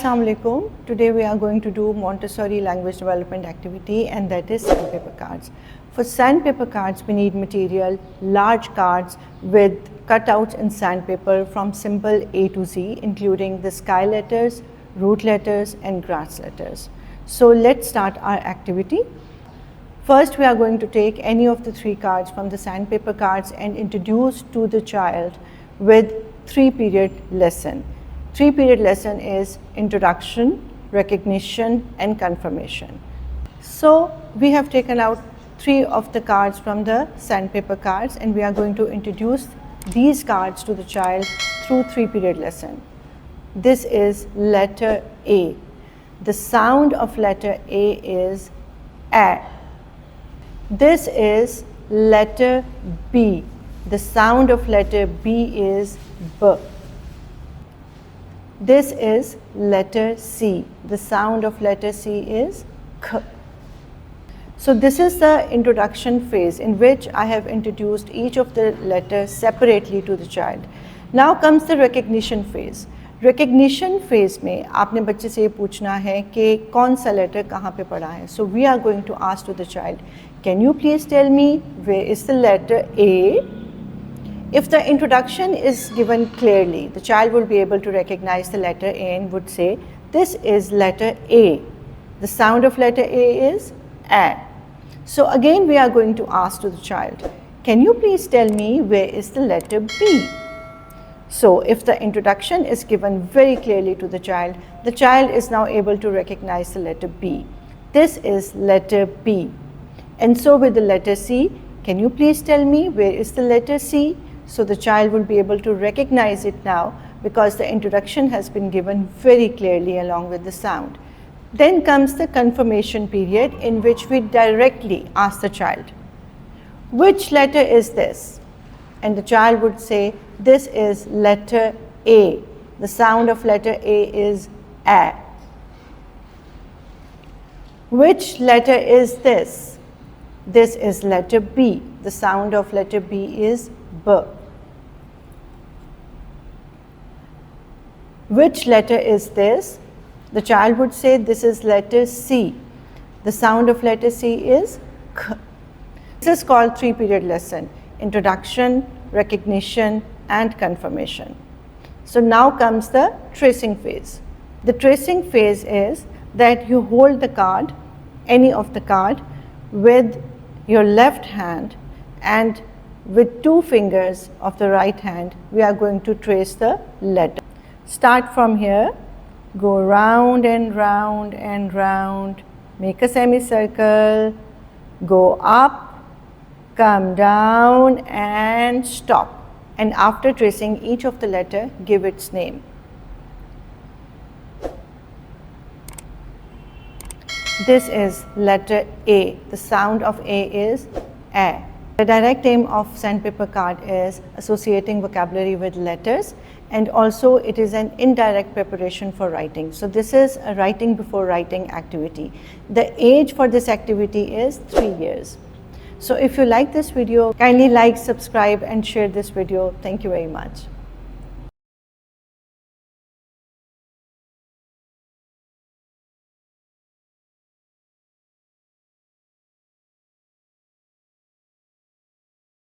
Assalamu alaikum. Today we are going to do Montessori language development activity, and that is sandpaper cards. For sandpaper cards we need material, large cards with cutouts in sandpaper from symbol A to Z, including the sky letters, root letters and grass letters. So let's start our activity. First we are going to take any of the 3 cards from the sandpaper cards and introduce to the child with 3-period lesson. 3-period lesson is introduction, recognition and confirmation. So we have taken out 3 of the cards from the sandpaper cards, and we are going to introduce these cards to the child through 3-period lesson. This is letter A. The sound of letter A is A. This is letter B. The sound of letter B is B. This is letter C. The sound of letter C is K. So this is the introduction phase in which I have introduced each of the letters separately to the child. Now comes the recognition phase. Recognition phase में आपने बच्चे से ये पूछना है कि कौन सा letter कहाँ पे पड़ा है. So we are going to ask to the child, can you please tell me where is the letter A? If the introduction is given clearly, the child will be able to recognize the letter A and would say, this is letter A. The sound of letter A is A. So again we are going to ask to the child, can you please tell me where is the letter B? So if the introduction is given very clearly to the child is now able to recognize the letter B. This is letter B. And so with the letter C, can you please tell me where is the letter C? So the child will be able to recognize it now because the introduction has been given very clearly along with the sound. Then comes the confirmation period in which we directly ask the child, which letter is this? And the child would say, this is letter A. The sound of letter A is A. Which letter is this? This is letter B. The sound of letter B is B. Which letter is this? The child would say, this is letter C. The sound of letter C is K. This is called 3-period lesson: introduction, recognition and confirmation. So now comes the tracing phase. The tracing phase is that you hold the card, any of the card, with your left hand, and with 2 fingers of the right hand we are going to trace the letter. Start from here, go round and round and round, make a semicircle, go up, come down and stop. And after tracing each of the letter, give its name. This is letter A. The sound of A is A. The direct aim of sandpaper card is associating vocabulary with letters, and also it is an indirect preparation for writing. So this is a writing before writing activity. The age for this activity is 3 years. So if you like this video, kindly like, subscribe and share this video. Thank you very much.